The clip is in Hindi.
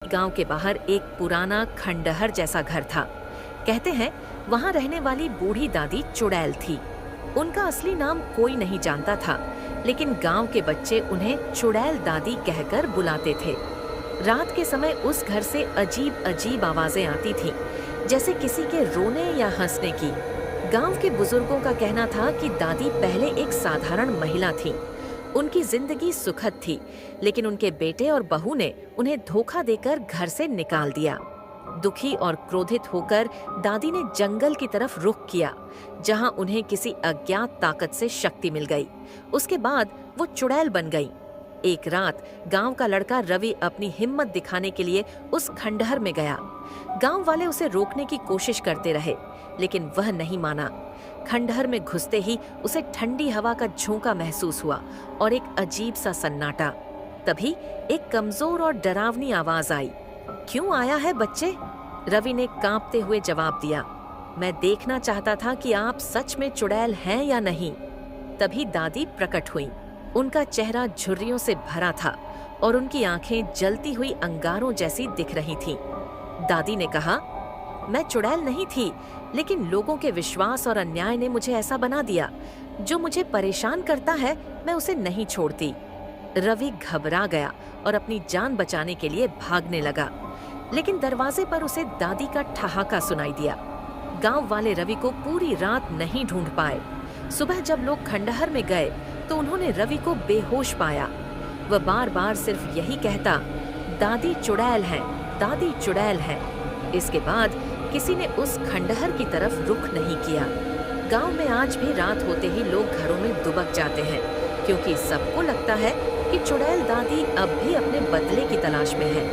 गांव के बाहर एक पुराना खंडहर जैसा घर था। कहते हैं वहां रहने वाली बूढ़ी दादी चुड़ैल थी। उनका असली नाम कोई नहीं जानता था, लेकिन गांव के बच्चे उन्हें चुड़ैल दादी कहकर बुलाते थे। रात के समय उस घर से अजीब अजीब आवाजें आती थीं, जैसे किसी के रोने या हंसने की। गांव के बुजुर्गों का कहना था कि दादी पहले एक साधारण महिला थीं। उनकी जिंदगी सुखद थी, लेकिन उनके बेटे और बहू ने उन्हें धोखा देकर घर से निकाल दिया। दुखी और क्रोधित होकर दादी ने जंगल की तरफ रुख किया, जहां उन्हें किसी अज्ञात ताकत से शक्ति मिल गई। उसके बाद वो चुड़ैल बन गई। एक रात गांव का लड़का रवि अपनी हिम्मत दिखाने के लिए उस खंडहर में गया। गांव वाले उसे रोकने की कोशिश करते रहे, लेकिन वह नहीं माना। खंडहर में घुसते ही उसे ठंडी हवा का झोंका महसूस हुआ और एक अजीब सा सन्नाटा। तभी एक कमजोर और डरावनी आवाज आई। क्यों आया है बच्चे? रवि ने कांपते हुए जवाब दिया, मैं देखना चाहता था कि आप सच में चुड़ैल हैं या नहीं। तभी दादी प्रकट हुई। उनका चेहरा झुर्रियों से भरा था और उनकी आंखें जलती हुई अंगारों जैसी दिख रही थीं। दादी ने कहा, मैं चुड़ैल नहीं थी, लेकिन लोगों के विश्वास और अन्याय ने मुझे ऐसा बना दिया। जो मुझे परेशान करता है, मैं उसे नहीं छोड़ती। रवि घबरा गया और अपनी जान बचाने के लिए भागने लगा, लेकिन दरवाजे पर उसे दादी का ठहाका सुनाई दिया। गांव वाले रवि को पूरी रात नहीं ढूंढ पाए। सुबह जब लोग खंडहर में गए तो उन्होंने रवि को बेहोश पाया। वह बार बार सिर्फ यही कहता, दादी चुड़ैल है, दादी चुड़ैल है। इसके बाद किसी ने उस खंडहर की तरफ रुख नहीं किया। गांव में आज भी रात होते ही लोग घरों में दुबक जाते हैं, क्योंकि सबको लगता है कि चुड़ैल दादी अब भी अपने बदले की तलाश में है।